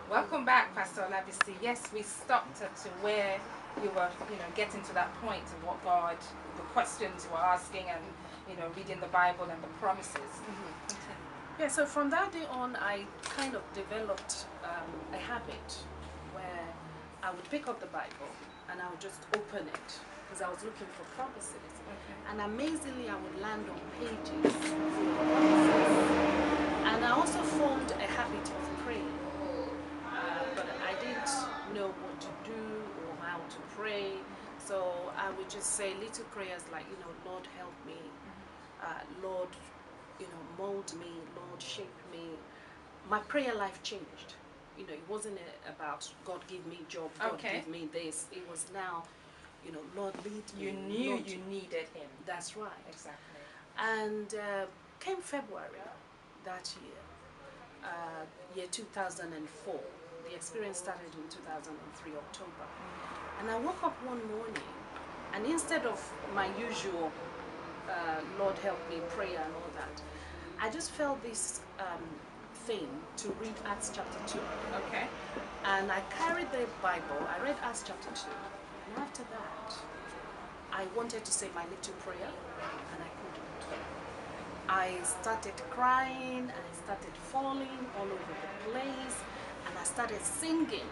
Welcome back, Pastor Olabisi. Yes, we stopped at to where you were, getting to that point of what God, the questions you were asking, and reading the Bible and the promises. Continue. Yeah, so from that day on, I kind of developed a habit where I would pick up the Bible and I would just open it because I was looking for promises. Okay. And amazingly, I would land on pages full of promises. And I also formed a habit of praying, but I didn't know what to do or how to pray. So I would just say little prayers like, Lord, help me. Lord, mold me, Lord, shape me. My prayer life changed. It wasn't about God give me job, God Okay. give me this. It was now, Lord lead me. You knew Lord, you needed Him. That's right. Exactly. And came February that year, year 2004. The experience started in 2003 October. And I woke up one morning, and instead of my usual Lord help me prayer and all that, I just felt this thing to read Acts chapter 2. Okay. And I carried the Bible, I read Acts chapter 2, and after that, I wanted to say my little prayer, and I couldn't. I started crying, I started falling all over the place, and I started singing,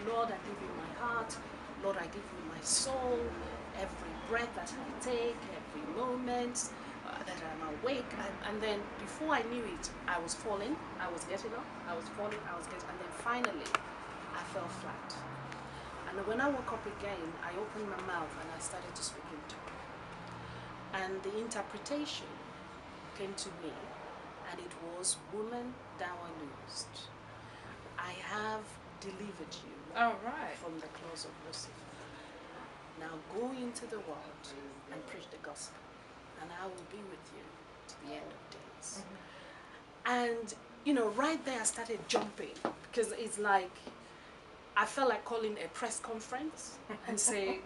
Lord, I give you my heart, Lord, I give you my soul, every breath that I take, every moment that I'm awake. And then before I knew it, I was falling, I was getting up, I was falling, I was getting, and then finally, I fell flat. And when I woke up again, I opened my mouth and I started to speak in tongues. And the interpretation came to me, and it was, woman, thou art loosed. I have delivered you All right. from the claws of Lucifer. Now go into the world and preach the gospel, and I will be with you to the end of days. And right there I started jumping, because it's like I felt like calling a press conference and say,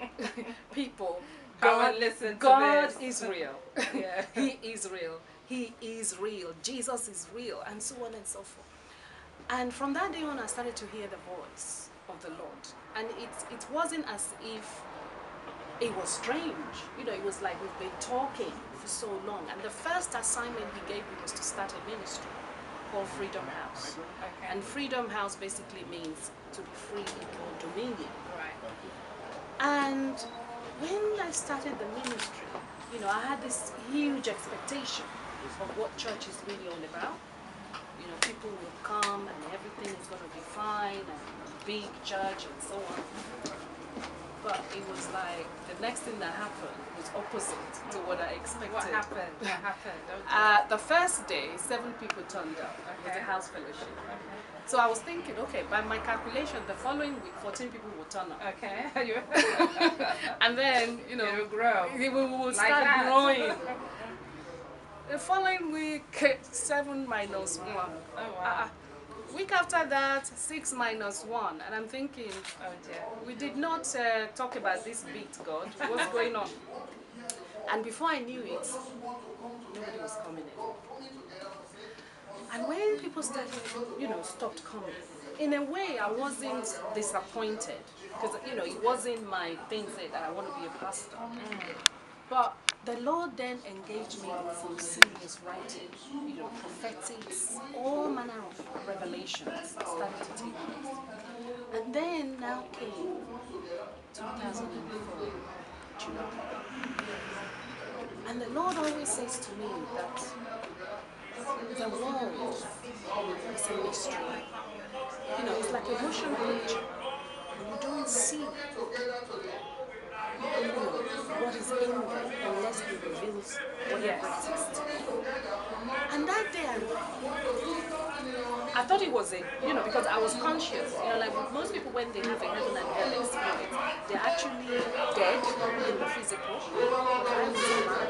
people, Come and listen to God this. is real. Yeah. He is real. He is real. Jesus is real, and so on and so forth. And from that day on, I started to hear the voice of the Lord. And it wasn't as if it was strange. It was like we've been talking for so long. And the first assignment he gave me was to start a ministry called Freedom House. Okay. And Freedom House basically means to be free or dominion. Right. And when I started the ministry, I had this huge expectation of what church is really all about. People will come and everything is going to be fine and big church and so on. But it was like the next thing that happened was opposite to what I expected. What happened? What happened? The first day, 7 people turned up. It was a house fellowship. Okay. So I was thinking, okay, by my calculation, the following week, 14 people will turn up. Okay. And then, It will grow. we will Like start that. growing. The following week, 7 minus 1. Oh, wow. Week after that, 6 minus 1. And I'm thinking, Oh, dear. we did not talk about this beat, God. What's going on? And before I knew it, nobody was coming in. And when people started, stopped coming, in a way I wasn't disappointed, because, it wasn't my thing that I want to be a pastor. But the Lord then engaged me in some serious writing, prophetics, all manner of revelations started to take place. And then now came 2004, July. And the Lord always says to me that the world is a mystery. It's like a motion picture. You don't see what is in there unless He reveals whatever it is to you. And that day I thought it was because I was conscious. Like most people, when they have a heaven and hell experience, they're actually dead in the physical. But I was alive.